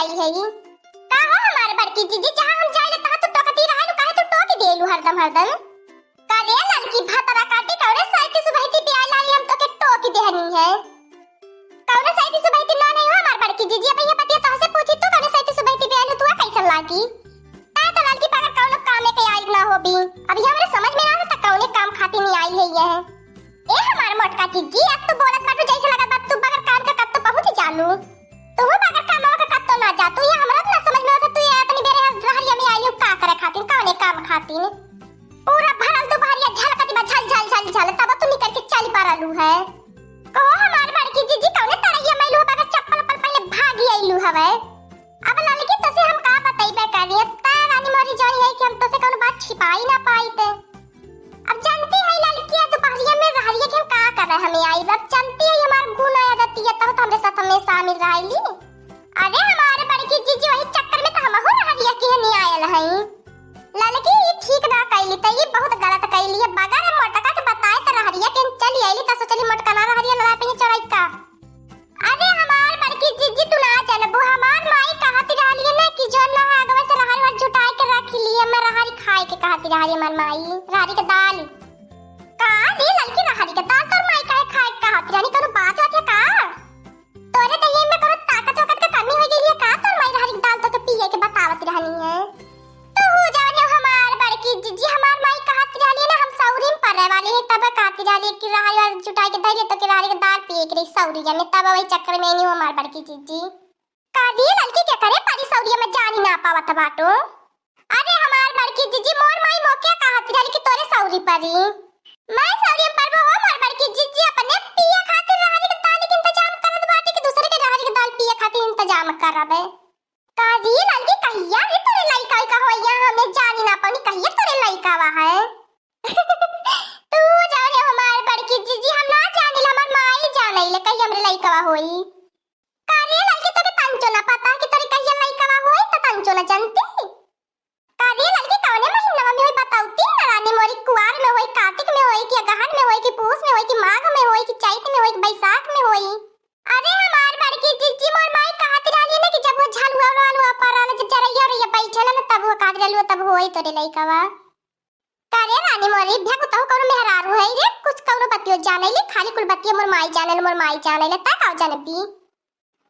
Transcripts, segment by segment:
आई है का हो हमारे बड़की जीजी जहां हम जाइले तहां तू टोकती रहलू काहे तू टोकी देलू हरदम का रे लड़की भातरा काटी कौरे साइती सुबहती पे आई लाली हम तो के टोकी देहनी है कौरे साइती सुबहती ना नहीं हो हमारे बड़की जीजी अब ये पतिया तो से पूछी तू कौरे साइती सुबहती पे आलू तू कैसे लागी ता तो लड़की पाकर कौनो काम के आई ना होबी अभी हमरे समझ में ना आता कौने काम खाती नहीं आई है ये ए हमार मोटका जीजी अब तो बोलत बाटू जैसे लगा बात तू बगर काम का कब तो पहुंच जालू तू बगर काम का कब तो ना जा तू ये हमरा ना समझ में आता तू ये अपनी बेरे रहरिया में आई का करे खातिर कौने काम खातिर पूरा भरल तो भारिया झलकती बा झल तब तू निकल के चल पारलू है को हमार बड़की जीजी कौने तरैया मैलू बगर चप्पल पर पहले भागी आइलू हवे अब लड़की तो से हम का बताइबे करिए ता रानी मोरी जोरी है कि हम तो से कौनो बात छिपाई ना पाई ते अब जानती है लड़कियां दोपहरिया में रहरिया के हम का कर रहे हमें आई अब जानती है हमार गुण आदत ये तो हमरे साथ में शामिल रहली अरे हमारे बड़की जीजी वही चक्कर में तो हम हो रहरिया के नहीं आयल है लड़की ये ठीक ना कैली त ये बहुत गलत कैली है बगर मोटका के बताए त रहरिया के चली आइली त सोचली मोटका ना रहरिया लड़ा पे चढ़ाई का अरे हमार बड़की जीजी तू ना जानबू हमार माई कहती रहली ना कि जो ना आगवे से रहरी वर जुटाई के रख लिए मैं रहरी खाए के कहती रहली हमार माई रहरी के दाल का रे लड़की रहरी के दाल तोर माई काहे खाए के कहती रहनी कोनो बात होत है का तोरे दही में कोनो ताकत वकत के कमी हो गई है का तोर माई रहरी के दाल तो के पिए के बतावत रहनी है तो हो जाने हमार बड़की जीजी हमार माई कहती रहली ना हम सौरी में पड़े वाली है तब कहती रहली कि रहरी वर जुटाई के धइले तो के रहरी के दाल पिए के सौरिया में तब वही चक्कर में नहीं हमार बड़की जीजी का दी लड़की क्या करे परी सौरिया में जानी ना पावत बाटो अरे हमार बड़की जीजी मोर माई मोके कहती रहली कि तोरे सौरी परी मैं सौरी में पड़बो हमार बड़की जीजी अपने पिए खातिर रहरी के दाल के इंतजाम करत बाटे कि दूसरे के रहरी के दाल पिए खातिर इंतजाम करबे का दी लड़की कहिया रे तोरे लइका का होइया हमें जानी ना पानी कहिया तोरे लइका वा है तू जाने हमार बड़की जीजी हम ना जानिल हमार माई जानिले कहिया हमरे लइका वा होई कारे लड़की तोरे तंचो ना पता कि तोरे कहिया लइका वा होई त तंचो ना जानती कारे लड़की कौने महीना में होई बताउती ना रानी मोरी कुआर में होई कार्तिक में होई कि अगहन में होई कि पूस में होई कि माघ में होई कि चैत में होई कि बैसाख में होई अरे हमार बड़की जीजी मोर माई कहती रहली ना कि जब वो झलुआ वालुआ परल जब चरैया रे बैठल ना तब वो काट रहलु तब होई तोरे लइका वा कारे रानी मोरी भ्यागु तहु कौनो मेहरारू है रे कुछ कौनो बतियो जानेली खाली कुल बतियो मोर माई जानेले ता का जानबी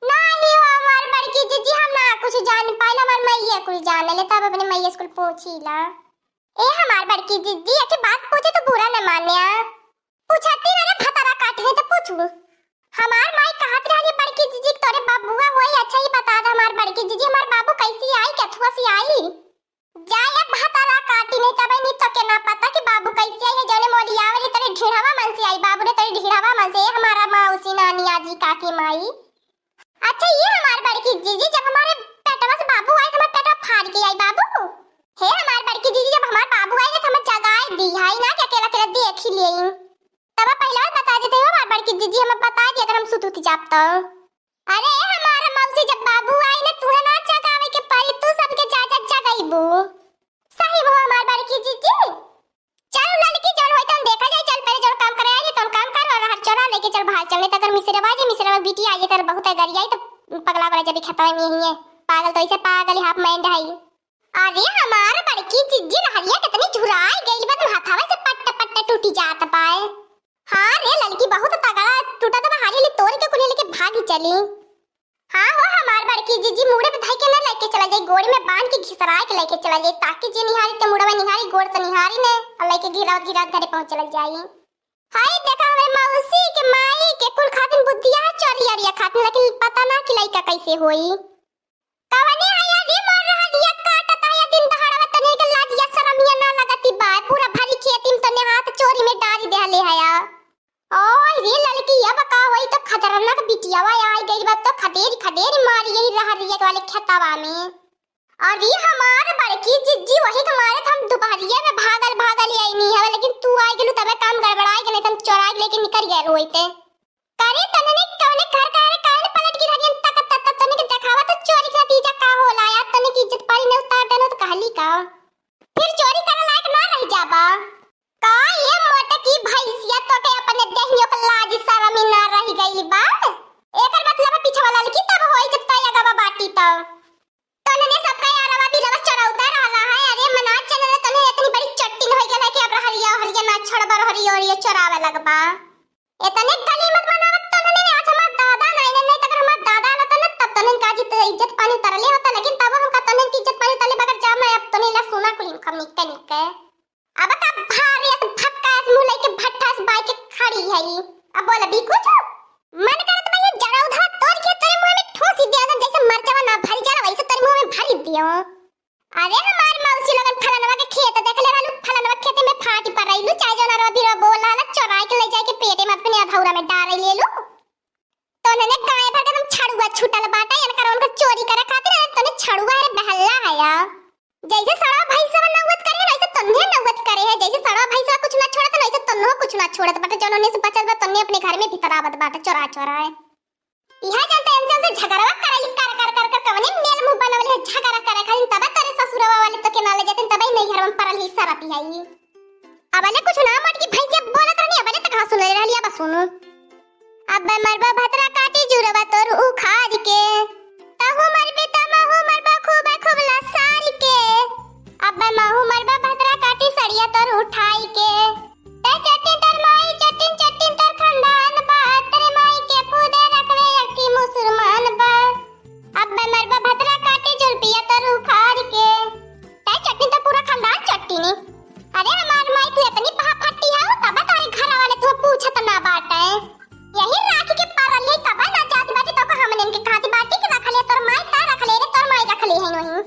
नहीं हो हमार बड़की जीजी हम ना कुछ जान पाइला हमार मैया कुल जानेले तब अपने मैया स्कूल पहुंचीला ए हमार बड़की जीजी के बात पूछे तो बुरा न मानिया पूछती ना रे भतरा काटने तो पूछू हमार माई कहत रहली बड़की जीजी तोरे बाबूआ होई अच्छा ही बता दे हमार बड़की जीजी हमार बाबू कैसी आई कथुआ से आई जाए भतरा काटी नहीं तब नहीं तो के ना पता कि बाबू कैसे आई है जने मोलिया वाली तेरे ढीढ़ावा मन से आई बाबू ने तेरे ढीढ़ावा मन से हमारा मौसी नानी आजी काकी माई अच्छा ये हमार बड़की जीजी जब हमारे पेटवा से बाबू आए तो हमारा पेटवा फाड़ के आई बाबू हे हमार बड़की जीजी जब हमार बाबू आए तो हमें जगाए दी हाई ना कि अकेला अकेला देख ही लेई तब पहले बता देते हो हमार बड़की जीजी हमें बता दी अगर हम सुतुत जापता अरे हमारा मौसी जब बाबू आए ना तू ना जगावे के पड़ी तू सबके जाजा जगाईबू सही वो हमार बड़की जीजी चल लड़की जौन होई तन देखा जाए चल पहले जौन काम करे आई तन काम कर और हर चोरा लेके चल बाहर चलने तक मिसरवा बिटी आई तर बहुत गरियाई तो पगला वाला जब खतवा में ही है पागल तो ऐसे पागल हाफ माइंड है अरे हमार बड़की जीजी रहरिया कितनी झुराई गई बा तुम हाथावा से पट्ट टूटी जात पाए हां रे लड़की बहुत तगड़ा टूटा तो हारी ले तोड़ के कुने लेके भागी चली हां हो हमार बड़की जीजी मुड़े पे धाई के ना लेके चला जाए गोड़ी में बांध के घिसराए के लेके चला जाए ताकि जे निहारी ते मुड़वा निहारी गोड़ तो निहारी ने और लेके घिरा घरे पहुंच चल जाई हाय देखा हमारे मौसी के माई के कुल खातिन बुद्धिया चोरिया खातिन लेकिन पता ना कि लइका कैसे होई कवने आया रे मोर रहलिया काटता या दिन दहाड़ा तने के लाजिया शरमिया ना लगती बा पूरा भरी खेती में तने हाथ चोरी में डाली देले हया ओए रे लड़की अब का होई तो खतरनाक बिटियावा आई गई बा तो खदेरी मारी यही रहरिया वाले खेतवा में अरे हमार बड़की जीजी वही तुम्हारे हम दोपहरिया में भागल आई नहीं है लेकिन तू आई गेलू तबे काम गड़बड़ाई के नहीं तुम चोराई लेके निकल गए रोइते करे तने ने कौने घर का रे काहे पलट की धरियन तक तने के दिखावा तो चोरी का नतीजा का होला यार तने की इज्जत पानी ने उतार देनो तो कहली का फिर चोरी करे लायक ना रह जाबा का ये मोटे की भैंसिया तो के अपने देहियो के लाज शर्म ना रह गई बा एकर मतलब पीछे वाला लड़की तब होई जब तय गवा बाटी तो बा। इतने गली मत बनावत तो ने आज हमार दादा नहीं तक हमार दादा न त तब तने का जी इज्जत पानी तरले होता, लेकिन तब हम का तने की इज्जत पानी तले बगर जा मैं अब तने ला सोना कुली कम निकल निकल अब का भारी फटका मुंह लेके भट्ठा से बाइक खड़ी है। अब बोल अभी कुछ मन करत भैया जड़ा उधर तोड़ के तेरे मुंह में ठोसी दे दे, जैसे मरचवा ना भरी जा वैसे तेरे मुंह में भरी दियो। अरे हमार मौसी लोगन फलानवा के खेत देख ले रहलू, फलानवा खेत में फाटी पर रहीलू, चाहे जो ना भी बोला ला चोराई के ले जाए के पेटे में अपने अधौरा में डाल ले लू। तो ने गाय भर के तुम छड़ुआ छूटल बाटा यन कर उनका चोरी करे खातिर तने छड़ुआ है बहल्ला है या जैसे सड़ा भैंसवा नौवत करे वैसे तन्ने नौवत करे है, जैसे सड़ा भैंसवा कुछ ना छोड़त वैसे तन्नो कुछ ना छोड़त बाटा, जनों ने से बचत बा तन्ने अपने घर में भीतर आवत बाटा चोरा चोरा है। इहा जानते इनसे से झगड़ावा करली कर कवने मेल मुंह बनावले झगड़ा करे खाली तब तेरे ससुरवा वाले तो के नाले जतन तब नहीं घर में परल ही सारा पियाई। अबले कुछ ना मट की भैंसिया बोलत रहनी, अबले तक सुन ले रहली, अब सुनो। अब मरबा भतरा काटी जुरवा तोर उखाड़ के तहु मरबे तमहु मरबा खूब लसार के, अब महु मरबा भतरा काटी सड़िया तोर उठाई के ते चटिन तर माई चटिन तर खंडान बा तेरे माई के पूदे रखवे यकी मुसलमान बा। अब मरबा भतरा काटी जुलपिया तोर उखाड़ के ते चटिन तर पूरा खंडान चट्टिनी। अरे हमार माई तू इतनी पहा फट्टी है तब तारे घर वाले तो पूछत ना बाटे, यही राखी के पारल ले तब ना जाती बाटी तो हमने इनके खाती बाटी के रख ले तोर माई ता रख ले रे तोर माई रख ले है नहीं।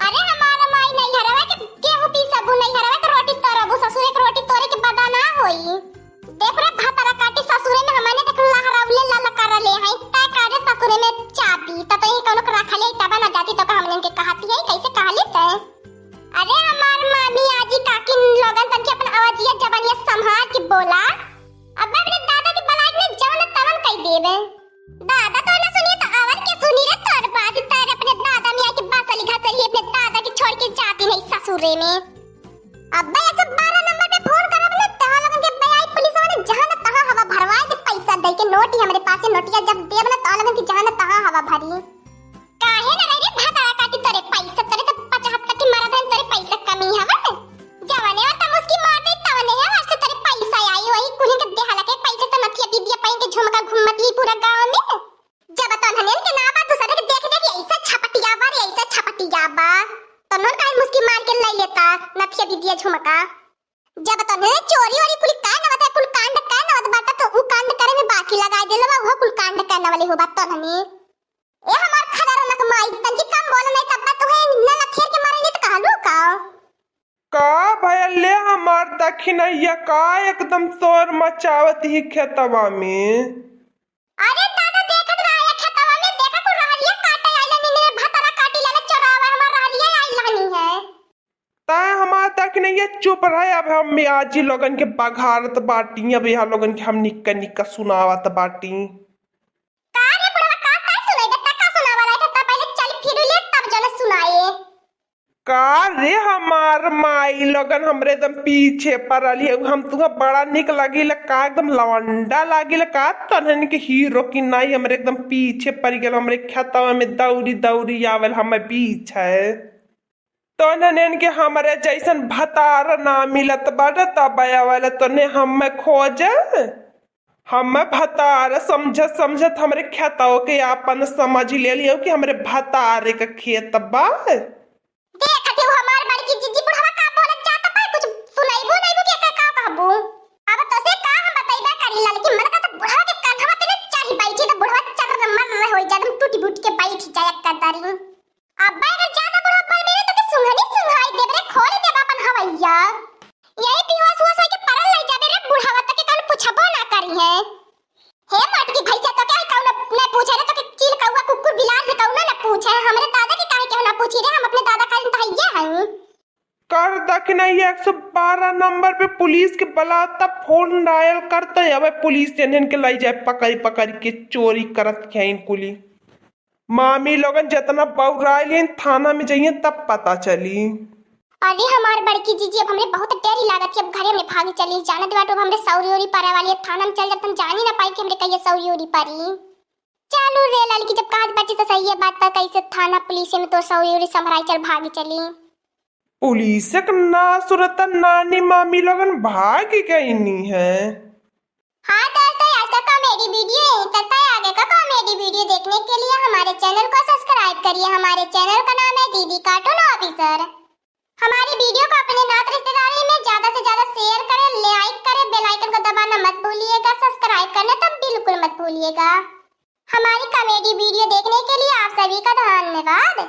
अरे हमारा माई नहीं हरवा के गेहूं पी सबू नहीं हरवा के रोटी तरबू ससुर के रोटी तोरे के बदा ना होई। देख रे भातरा काटी ससुरे में हमने देख लहरावले लाला कर ले है ता कारे ससुरे में चापी त तो ही कोनो रख ले तब ना जाती तो हमने इनके कहती है कैसे कह ले ते। अरे हमार मामी आजी काकी लोगन तन के अपन आवाजिया जवानिया संभाल के बोला, अब अपने दादा की बलाई में जवन तवन कह देबे। दादा तो ना सुनिए तो आवाज के सुनी रे तोर बात तार अपने दादा में आके बासली घासली अपने दादा की छोड़ के जाती नहीं ससुरे में। अब भाई ऐसे 12 नंबर पे फोन कर अपने तहा लगन के बयाई पुलिस वाले जहां न तहां हवा भरवाए के पैसा दे के नोट ही हमरे पास नोटिया जब देब न तहा लगन की जहां न तहां हवा भरी काहे न रे भाता काटी तोरे पैसा तोरे तो 75 की मरद है तोरे पैसा कमी हवा जवाने और तम उसकी मार दे तवने है और से तोरे पैसा आई वही कुनी के देहला के पैसे तो नथिया दीदिया पाइन के झुमका घुमती पूरा गांव में जब तो हनेन के ना बा दूसरे के देख देख ऐसा छपटिया बा तो नन काहे मुस्की मार के ले लेता नथिया दीदिया झुमका। जब तो ने चोरी और कुल का न बता कुल कांड का न बाटा तो उ कांड करे में बाकी लगा देलवा वो कुल कांड करने वाले हो बात तो हने ए हमार खदार न माई तन की कम बोल नहीं तब तो है न लखेर के मारे नहीं तो कहलू का भैया हमार दखिनैया का एकदम शोर मचावत ही खेतवा में। अरे दादा देखत रहा है खेतवा में देखा को रहलिया काटे आइला नीने भतरा काटी लेले चोरावा हमार रहलिया आइला नहीं है ता हमार दखिनैया चुप रहे। अब हम आजी लोगन के बघारत बाटी, अब यहाँ लोगन के हम निक्का सुनावत बाटी। का रे बुढ़वा का सुनाई दे का सुनावा रहा था पहले चल फिर ले तब जने सुनाए का रे हमार माई लोगन हमरे एकदम पीछे पड़ली, हम तुहा बड़ा निक लगिल का एकदम लवंडा लागिल का तनहन के हीरो की नाई हमरे एकदम पीछे पड़ गेल हमरे खेतवा में दौड़ी आवल हम बीच है तनहन के हमरे जैसन भतार ना मिलत बाटे तब आवेला तने हम खोज हम भतार समझत हमरे खेतवा के आपन समझ ले लियो कि हमरे भतार के खेत बा। देखते हो हमार बड़की जीजी बुढ़वा का बोलत जाता पर कुछ सुनाइबो नहीं के का कहबो। अब तो से का हम बताइबा करी लेकिन मन का तो बुढ़वा के कंधवा पे चढ़ी बैठी तो बुढ़वा चक्कर में मर रहे हो जादम टूटी बूट के बैठ जाया कदारी। अब अगर ज्यादा बुढ़वा बोल मेरे तो सुंघनी सुंघाई देब रे खोल देब अपन हवैया यही पीवा सुवा के परल ले जाबे रे बुढ़वा तक के कल पूछबो ना करी है हे मटकी भैया तो क्या कौन ने पूछे रे तो के चील कौवा कुकुर बिलाल ने कौन ना पूछे हमरे दादा के काहे क्यों ना पूछी रे हम अपने दादा का भैया हैं कर दखिनैया 112 नंबर पे पुलिस के बुला तब फोन डायल करते अब पुलिस इन्हन के लाई जाए पकड़ के चोरी करत हैं कुली। मामी लोगन जितना बौराइल थाना में जाइए तब पता चली। अरे हमार बड़की जीजी अब हमरे बहुत डर लागत अब घरे में भाग चली जाने दे बाटो हमरे सौरी पारे वाली थाना में चल जातन जानी ना पाई कि हमरे कहिए सौरी पारी चालू रे लाल की जब काज बैठी तो सही है बात पर कैसे थाना पुलिस में तो सौरी संभराई चल भाग चली। पुलिस ना सुरत नानी मामी लोगन भाग गई है। हाँ दोस्तों, आज का कॉमेडी वीडियो यहीं तक था। आगे का कॉमेडी वीडियो देखने के लिए हमारे चैनल को सब्सक्राइब करिए। हमारे चैनल का नाम है दीदी कार्टून ऑफिसर। हमारी वीडियो को अपने नात रिश्तेदारी में ज्यादा से ज्यादा शेयर करें, लाइक करें, बेल आइकन को दबाना मत भूलिएगा, सब्सक्राइब करना तो बिल्कुल मत भूलिएगा। हमारी कॉमेडी वीडियो देखने के लिए आप सभी का धन्यवाद।